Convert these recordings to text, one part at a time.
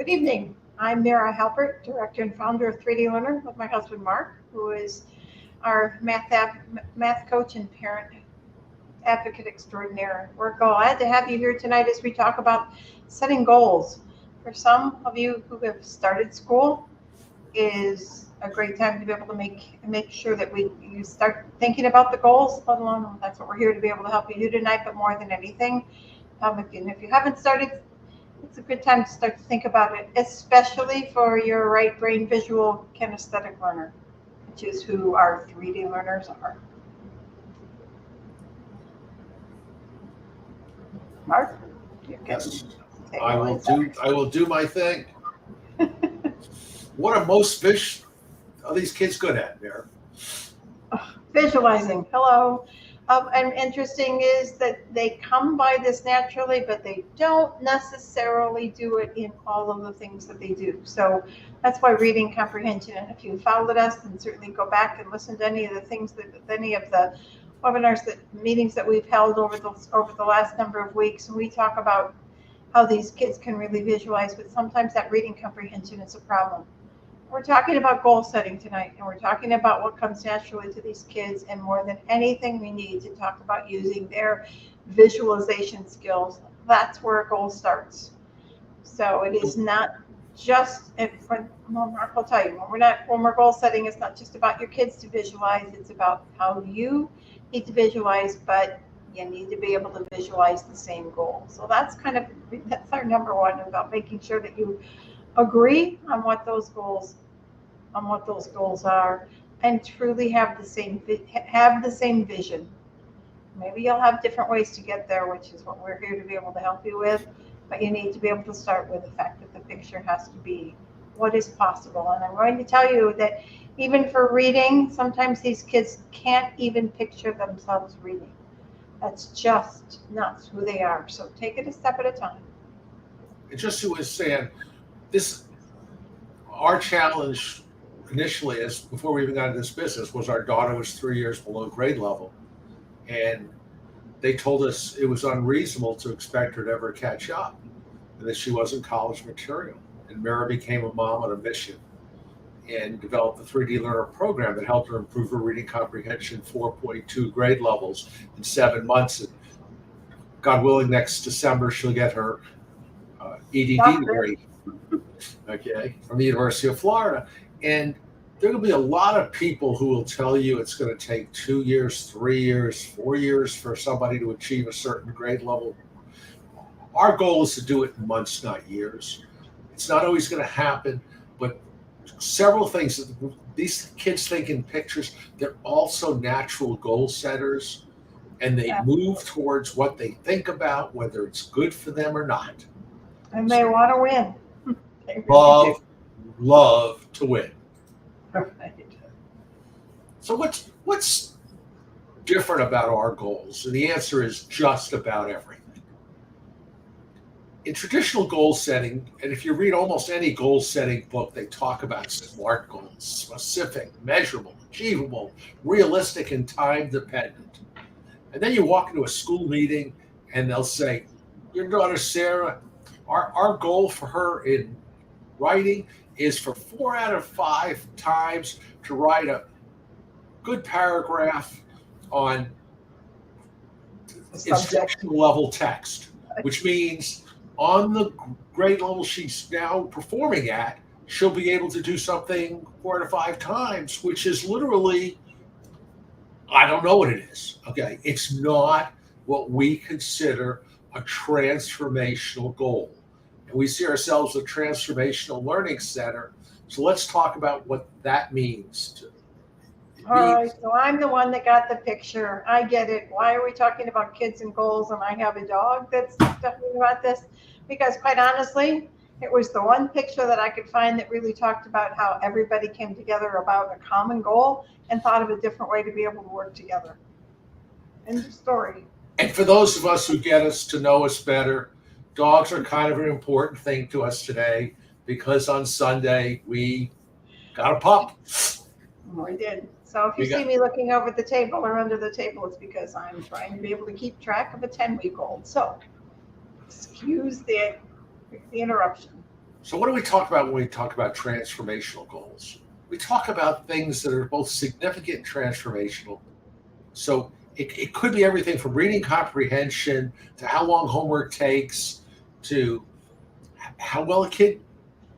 Good evening. I'm Mara Halpert, director and founder of 3D Learner with my husband Mark, who is our math coach and parent advocate extraordinaire. We're glad to have you here tonight as we talk about setting goals. For some of you who have started school, is a great time to be able to make sure that you start thinking about the goals. Let alone, that's what we're here to be able to help you do tonight. But more than anything, if you haven't started, it's a good time to start to think about it, especially for your right brain visual kinesthetic learner, which is who our 3D learners are. Mark? Yes, I will do my thing. What are most are these kids good at, Mary? Visualizing. Hello. And interesting is that they come by this naturally, but they don't necessarily do it in all of the things that they do. So that's why reading comprehension, and if you followed us, then certainly go back and listen to any of the things any of the webinars, meetings that we've held over the last number of weeks. And we talk about how these kids can really visualize, but sometimes that reading comprehension is a problem. We're talking about goal setting tonight, and we're talking about what comes naturally to these kids, and more than anything, we need to talk about using their visualization skills. That's where a goal starts. So it is not just, Mark will tell you, when we're goal setting, it's not just about your kids to visualize, it's about how you need to visualize, but you need to be able to visualize the same goal. So that's our number one, about making sure that you agree on what those goals are, and truly have the same vision. Maybe you'll have different ways to get there, which is what we're here to be able to help you with, but you need to be able to start with the fact that the picture has to be what is possible. And I'm going to tell you that even for reading, sometimes these kids can't even picture themselves reading. That's just not who they are. So take it a step at a time. And just as you were saying, our challenge initially, before we even got into this business, was our daughter was 3 years below grade level, and they told us it was unreasonable to expect her to ever catch up, and that she wasn't college material. And Mara became a mom on a mission and developed the 3D Learner program that helped her improve her reading comprehension 4.2 grade levels in 7 months. And God willing, next December she'll get her EDD degree. Okay, from the University of Florida. And there will be a lot of people who will tell you it's going to take 2 years, 3 years, 4 years for somebody to achieve a certain grade level. Our goal is to do it in months, not years. It's not always going to happen, but several things. These kids think in pictures. They're also natural goal setters, and they move towards what they think about, whether it's good for them or not. And they want to win. Love to win. Right. So what's different about our goals? And the answer is just about everything. In traditional goal setting, and if you read almost any goal setting book, they talk about SMART goals: specific, measurable, achievable, realistic, and time dependent. And then you walk into a school meeting and they'll say, your daughter Sarah, our goal for her in writing is for 4 out of 5 times to write a good paragraph on instructional level text, which means on the grade level she's now performing at, she'll be able to do something 4 to 5 times, which is literally, I don't know what it is. Okay, it's not what we consider a transformational goal. And we see ourselves as a transformational learning center. So let's talk about what that means. All right, so I'm the one that got the picture. I get it. Why are we talking about kids and goals, and I have a dog that's talking about this? Because quite honestly, it was the one picture that I could find that really talked about how everybody came together about a common goal and thought of a different way to be able to work together. End of story. And for those of us who get us to know us better, dogs are kind of an important thing to us today, because on Sunday we got a pup. We did. So if you see me looking over the table or under the table, it's because I'm trying to be able to keep track of a 10-week-old. So excuse the interruption. So what do we talk about when we talk about transformational goals? We talk about things that are both significant and transformational. So it could be everything from reading comprehension to how long homework takes to how well a kid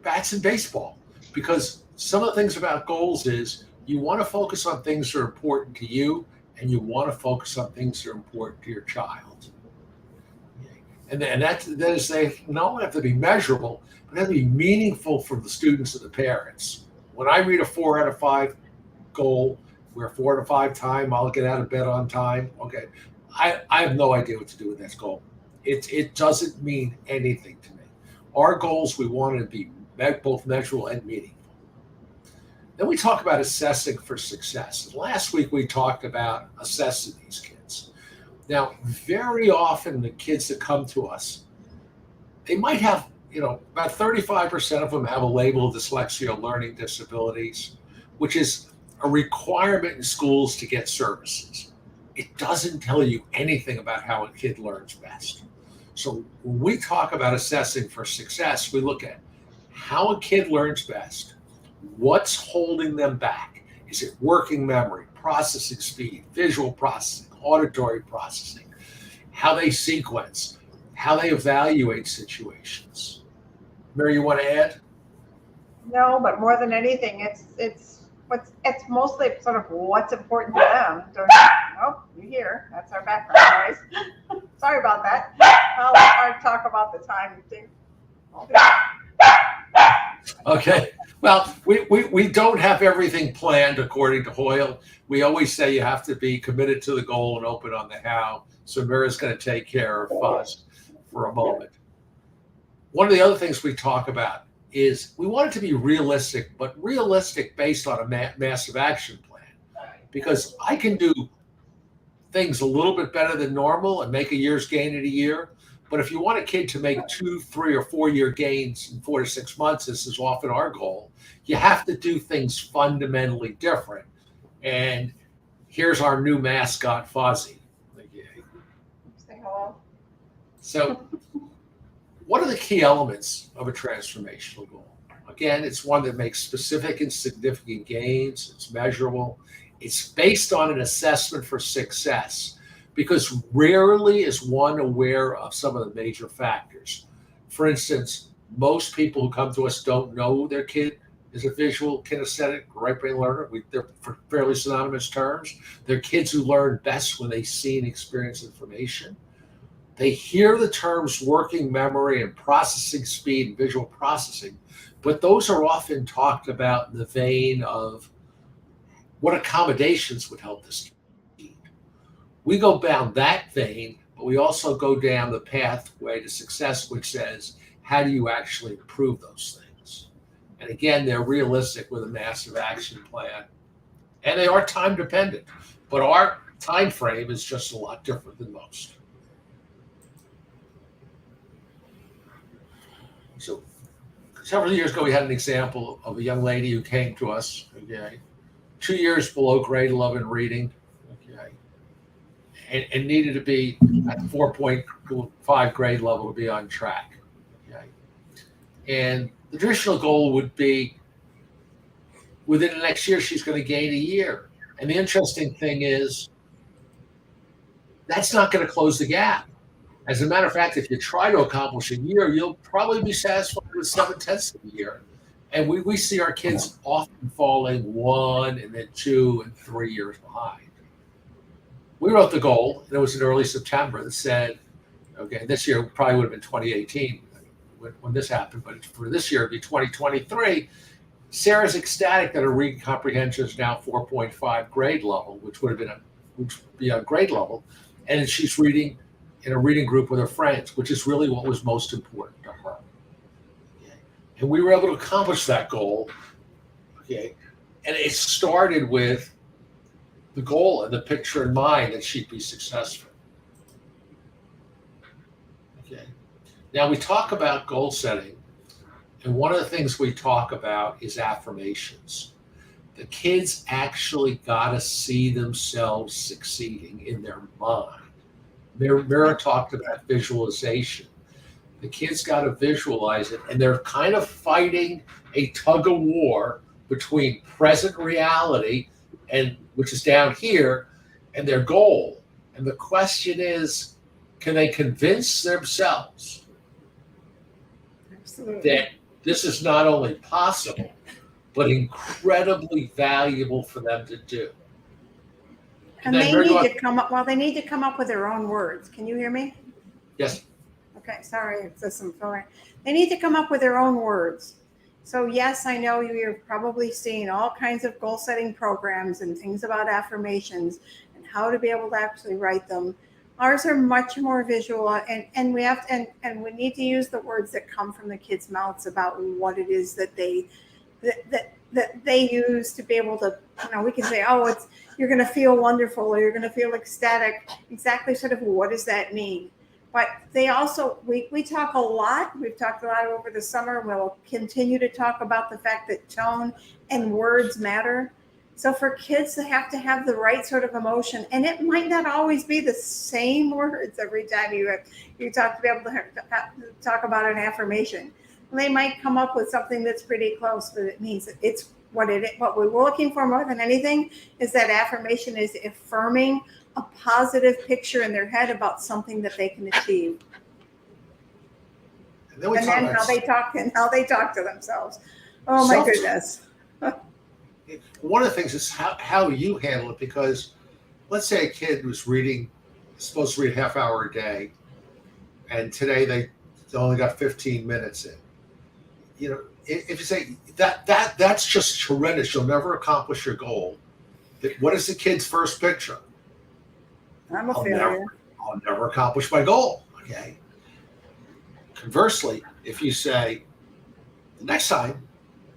bats in baseball. Because some of the things about goals is you want to focus on things that are important to you and you want to focus on things that are important to your child. And that is they not only have to be measurable, but they have to be meaningful for the students and the parents. When I read a 4 out of 5 goal, where 4 out of 5 time I'll get out of bed on time. Okay, I have no idea what to do with that goal. It doesn't mean anything to me. Our goals, we want to be both measurable and meaningful. Then we talk about assessing for success. Last week we talked about assessing these kids. Now, very often the kids that come to us, they might have, about 35% of them have a label of dyslexia or learning disabilities, which is a requirement in schools to get services. It doesn't tell you anything about how a kid learns best. So when we talk about assessing for success, we look at how a kid learns best, what's holding them back. Is it working memory, processing speed, visual processing, auditory processing, how they sequence, how they evaluate situations? Mary, you want to add? No, but more than anything, it's mostly sort of what's important to them. Oh, you hear? That's our background noise. Sorry about that. I'll talk about the time thing. Okay. Well, we don't have everything planned according to Hoyle. We always say you have to be committed to the goal and open on the how. So Mira's going to take care of us for a moment. One of the other things we talk about is we want it to be realistic, but realistic based on a massive action plan. Because I can do things a little bit better than normal and make a year's gain in a year. But if you want a kid to make 2, 3, or 4 year gains in 4 to 6 months, this is often our goal, you have to do things fundamentally different. And here's our new mascot, Fozzie. Say hello. So what are the key elements of a transformational goal? Again, it's one that makes specific and significant gains. It's measurable. It's based on an assessment for success, because rarely is one aware of some of the major factors. For instance, most people who come to us don't know their kid is a visual, kinesthetic, right brain learner. They're fairly synonymous terms. They're kids who learn best when they see and experience information. They hear the terms working memory and processing speed and visual processing, but those are often talked about in the vein of what accommodations would help this kid. We go down that vein, but we also go down the pathway to success, which says, how do you actually improve those things? And again, they're realistic with a massive action plan. And they are time dependent, but our time frame is just a lot different than most. So several years ago, we had an example of a young lady who came to us, okay, 2 years below grade 11 reading, okay, and needed to be at 4.5 grade level to be on track, okay. And the traditional goal would be within the next year, she's going to gain a year. And the interesting thing is that's not going to close the gap. As a matter of fact, if you try to accomplish a year, you'll probably be satisfied with 7/10 of a year. And we see our kids often falling 1 and then 2 and 3 years behind. We wrote the goal, and it was in early September, that said, okay, this year probably would have been 2018 when this happened, but for this year, it'd be 2023. Sarah's ecstatic that her reading comprehension is now 4.5 grade level, which would be on grade level, and she's reading in a reading group with her friends, which is really what was most important to her. Okay. And we were able to accomplish that goal. Okay. And it started with the goal and the picture in mind that she'd be successful. Okay. Now we talk about goal setting, and one of the things we talk about is affirmations. The kids actually got to see themselves succeeding in their mind. Mira talked about visualization. The kids got to visualize it, and they're kind of fighting a tug of war between present reality, and which is down here, and their goal. And the question is, can they convince themselves Absolutely. that this is not only possible, but incredibly valuable for them to do? And they need to come up, well, they need to come up with their own words. Can you hear me? Yes. Okay, sorry, it's just some phone. They need to come up with their own words. So yes, I know you're probably seeing all kinds of goal setting programs and things about affirmations and how to be able to actually write them. Ours are much more visual, and we have to, and we need to use the words that come from the kids' mouths about what it is that they use to be able to, we can say, oh, it's, you're going to feel wonderful, or you're going to feel ecstatic. Exactly, sort of, what does that mean? But they also, we talk a lot. We've talked a lot over the summer. We'll continue to talk about the fact that tone and words matter. So for kids, they have to have the right sort of emotion, and it might not always be the same words every time you talk to be able to talk about an affirmation. They might come up with something that's pretty close, but it means it's what we're looking for more than anything is that affirmation is affirming a positive picture in their head about something that they can achieve. And then how they talk to themselves. Oh my goodness. One of the things is how you handle it, because let's say a kid was supposed to read a half hour a day, and today they only got 15 minutes in. If you say that's just horrendous, you'll never accomplish your goal. What is the kid's first picture? I'm a failure. I'll never accomplish my goal. Okay. Conversely, if you say, the next time,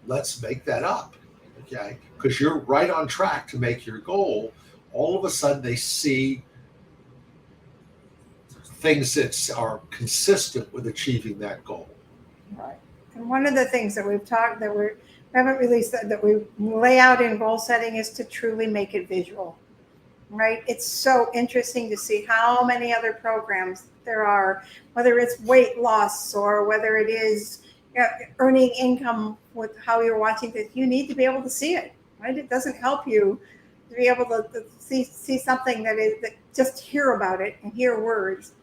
let's make that up. Okay. Because you're right on track to make your goal, all of a sudden they see things that are consistent with achieving that goal. Right. And one of the things that we've talked that we haven't released that we lay out in goal setting is to truly make it visual. Right? It's so interesting to see how many other programs there are, whether it's weight loss or whether it is earning income with how you're watching this. You need to be able to see it, right? It doesn't help you to be able to see something that just hear about it and hear words.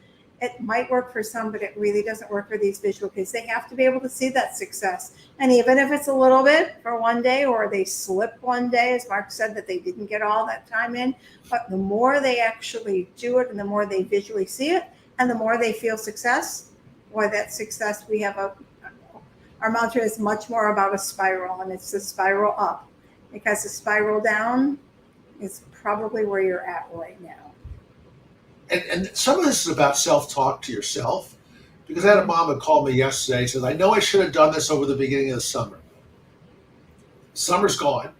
It might work for some, but it really doesn't work for these visual kids. They have to be able to see that success. And even if it's a little bit for one day, or they slip one day, as Mark said, that they didn't get all that time in, but the more they actually do it and the more they visually see it and the more they feel success, boy, that success, our mantra is much more about a spiral, and it's the spiral up, because the spiral down is probably where you're at right now. And some of this is about self-talk to yourself, because I had a mom that called me yesterday and said, I know I should have done this over the beginning of the summer. Summer's gone.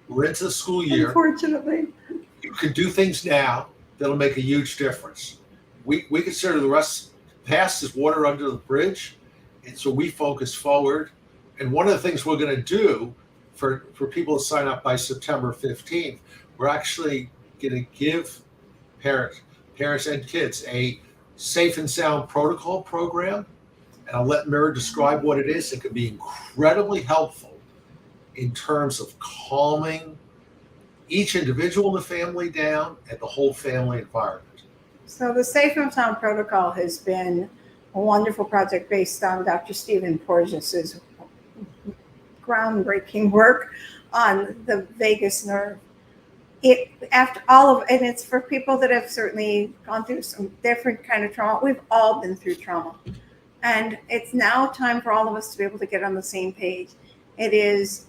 We're into the school year. Unfortunately. You can do things now that'll make a huge difference. We consider the past is water under the bridge, and so we focus forward. And one of the things we're going to do for people to sign up by September 15th, we're actually going to give parents and kids a safe and sound protocol program. And I'll let Mira describe what it is. It can be incredibly helpful in terms of calming each individual in the family down and the whole family environment. So the Safe and Sound Protocol has been a wonderful project based on Dr. Stephen Porges's groundbreaking work on the vagus nerve. And it's for people that have certainly gone through some different kind of trauma. We've all been through trauma. And it's now time for all of us to be able to get on the same page. It is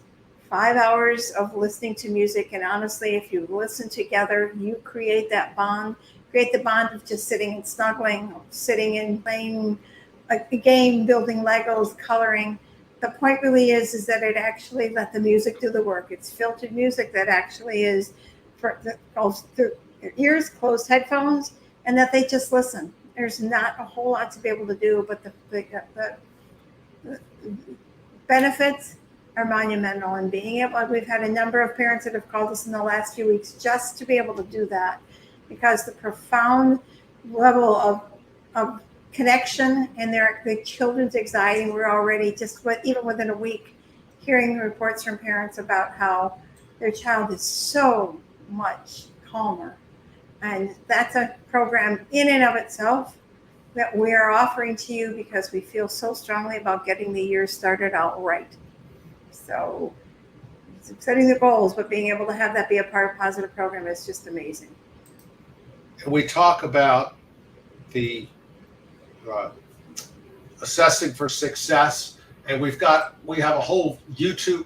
5 hours of listening to music. And honestly, if you listen together, you create that bond, create the bond of just sitting and snuggling, sitting and playing a game, building Legos, coloring. The point really is that it actually let the music do the work. It's filtered music that actually is goes through your ears, closed headphones, and that they just listen. There's not a whole lot to be able to do, but the benefits are monumental. And we've had a number of parents that have called us in the last few weeks just to be able to do that, because the profound level of connection and the children's anxiety. We're already even within a week hearing reports from parents about how their child is so much calmer. And that's a program in and of itself that we are offering to you because we feel so strongly about getting the year started out right. So setting the goals, but being able to have that be a part of positive program is just amazing. And we talk about the assessing for success, and we have a whole YouTube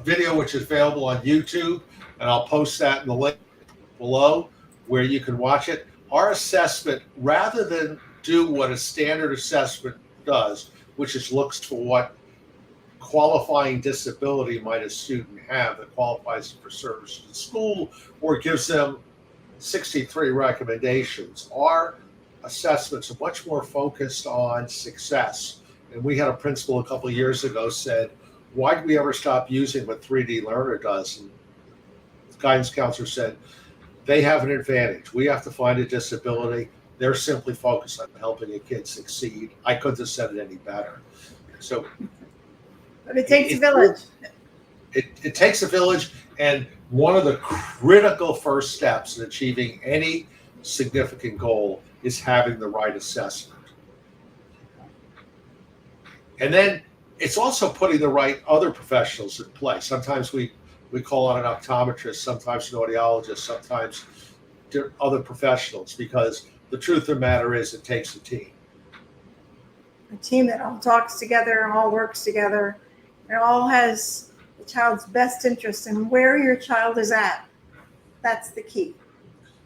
video which is available on YouTube, and I'll post that in the link below where you can watch it. Our assessment, rather than do what a standard assessment does, which is looks for what qualifying disability might a student have that qualifies for service in school, or gives them 63 recommendations. Our assessments are much more focused on success. And we had a principal a couple of years ago said, why did we ever stop using what 3D Learner does? And the guidance counselor said, they have an advantage. We have to find a disability. They're simply focused on helping a kid succeed. I couldn't have said it any better. So, but it takes a village. It takes a village, and one of the critical first steps in achieving any significant goal is having the right assessment. And then it's also putting the right other professionals in place. Sometimes we call on an optometrist, sometimes an audiologist, sometimes other professionals, because the truth of the matter is it takes a team. A team that all talks together, all works together, and all has the child's best interest in where your child is at. That's the key.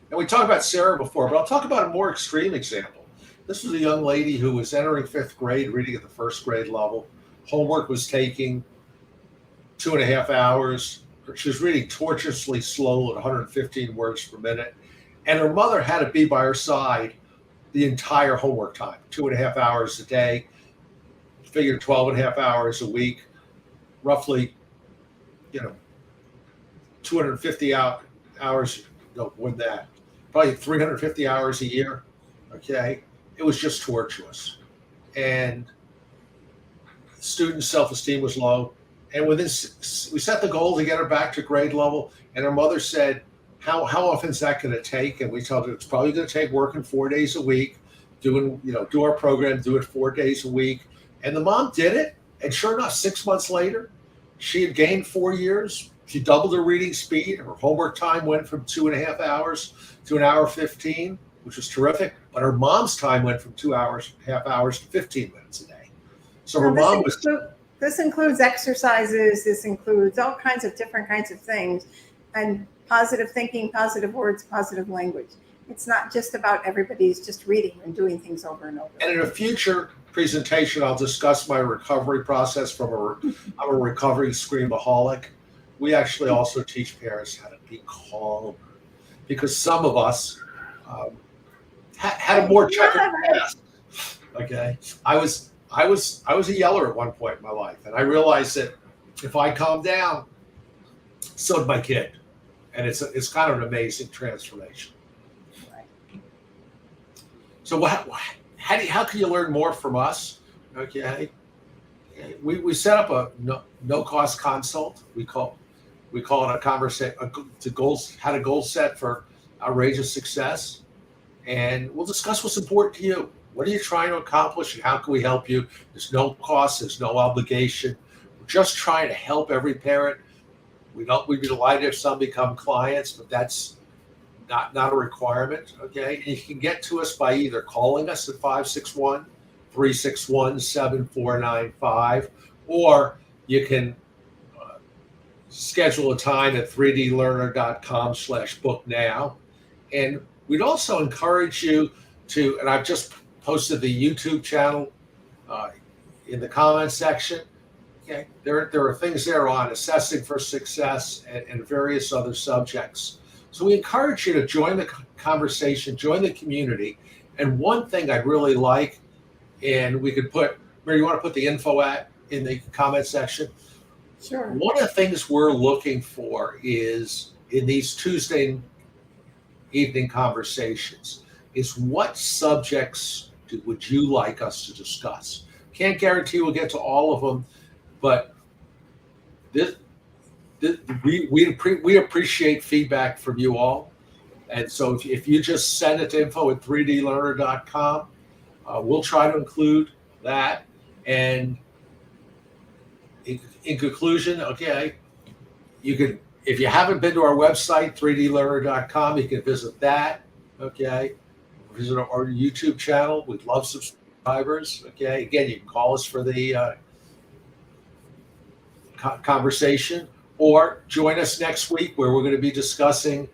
And we talked about Sarah before, but I'll talk about a more extreme example. This was a young lady who was entering 5th grade, reading at the 1st grade level. Homework was taking 2.5 hours. She was reading tortuously slow at 115 words per minute. And her mother had to be by her side the entire homework time, 2.5 hours a day, figured 12.5 hours a week, roughly, 250 hours, no, more than that, probably 350 hours a year, okay? It was just tortuous. And student self-esteem was low. And we set the goal to get her back to grade level. And her mother said, how often is that going to take? And we told her it's probably going to take working 4 days a week, do our program, do it 4 days a week. And the mom did it. And sure enough, 6 months later, she had gained 4 years. She doubled her reading speed. Her homework time went from 2.5 hours to 1 hour 15, which was terrific. But her mom's time went from 2.5 hours to 15 minutes a day. So her mom was. This includes exercises. This includes all kinds of different kinds of things, and positive thinking, positive words, positive language. It's not just about everybody's just reading and doing things over and over. And in a future presentation, I'll discuss my recovery process I'm a recovery screamaholic. We actually also teach parents how to be calm, because some of us had a more checkered past. Okay, I was a yeller at one point in my life, and I realized that if I calm down, so did my kid, and it's kind of an amazing transformation. Right. So how can you learn more from us? Okay, we set up a no cost consult. We call it a conversation to goals, how to goal set for outrageous success, and we'll discuss what's important to you. What are you trying to accomplish, and how can we help you? There's no cost, there's no obligation. We're just trying to help every parent. We'd be delighted if some become clients, but that's not a requirement, okay? And you can get to us by either calling us at 561-361-7495, or you can schedule a time at 3dlearner.com/book now. And we'd also encourage you to, and I've just posted the YouTube channel in the comments section. Okay, there are things there on assessing for success and various other subjects. So we encourage you to join the conversation, join the community. And one thing I'd really like, and we could put, Mary, you want to put the info in the comment section? Sure. One of the things we're looking for is in these Tuesday evening conversations is what subjects would you like us to discuss? Can't guarantee we'll get to all of them, but we appreciate feedback from you all. And so if you just send it to info@3dlearner.com, we'll try to include that. And in conclusion, okay, you could, if you haven't been to our website, 3dlearner.com, you can visit that. Okay. Visit our YouTube channel. We'd love subscribers. Okay. Again, you can call us for the conversation, or join us next week where we're going to be discussing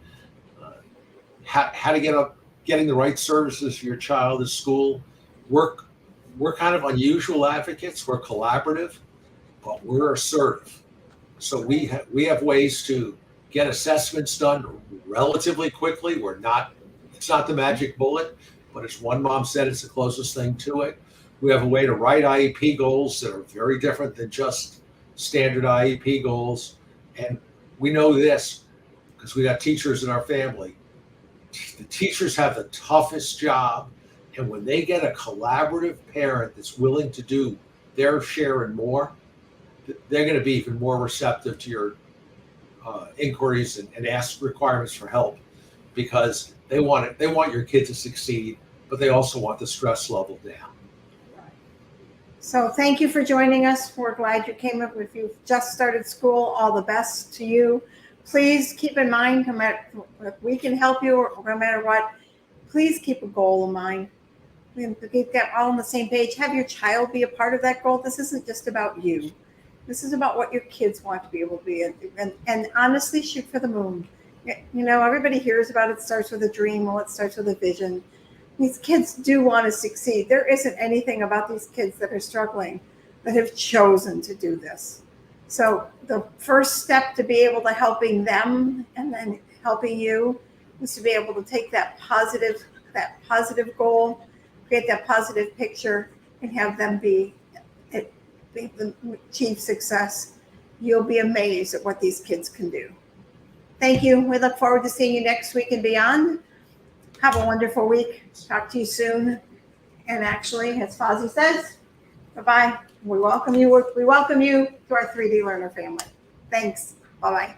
how to getting the right services for your child at school. We're kind of unusual advocates. We're collaborative, but we're assertive. So we have ways to get assessments done relatively quickly. It's not the magic bullet, but as one mom said, it's the closest thing to it. We have a way to write IEP goals that are very different than just standard IEP goals. And we know this because we got teachers in our family. The teachers have the toughest job. And when they get a collaborative parent that's willing to do their share and more, they're going to be even more receptive to your inquiries and ask requirements for help, because they want your kid to succeed, but they also want the stress level down. So thank you for joining us. We're glad you came up. If you've just started school, all the best to you. Please keep in mind, no matter if we can help you or no matter what, please keep a goal in mind. We get that all on the same page. Have your child be a part of that goal. This isn't just about you. This is about what your kids want to be able to be. And honestly, shoot for the moon. You know, everybody hears about it starts with a dream. Well, it starts with a vision. These kids do want to succeed. There isn't anything about these kids that are struggling that have chosen to do this. So the first step to be able to helping them and then helping you is to be able to take that positive goal, create that positive picture, and have them achieve success. You'll be amazed at what these kids can do. Thank you. We look forward to seeing you next week and beyond. Have a wonderful week. Talk to you soon. And actually, as Fozzie says, bye-bye. We welcome you to our 3D Learner family. Thanks. Bye-bye.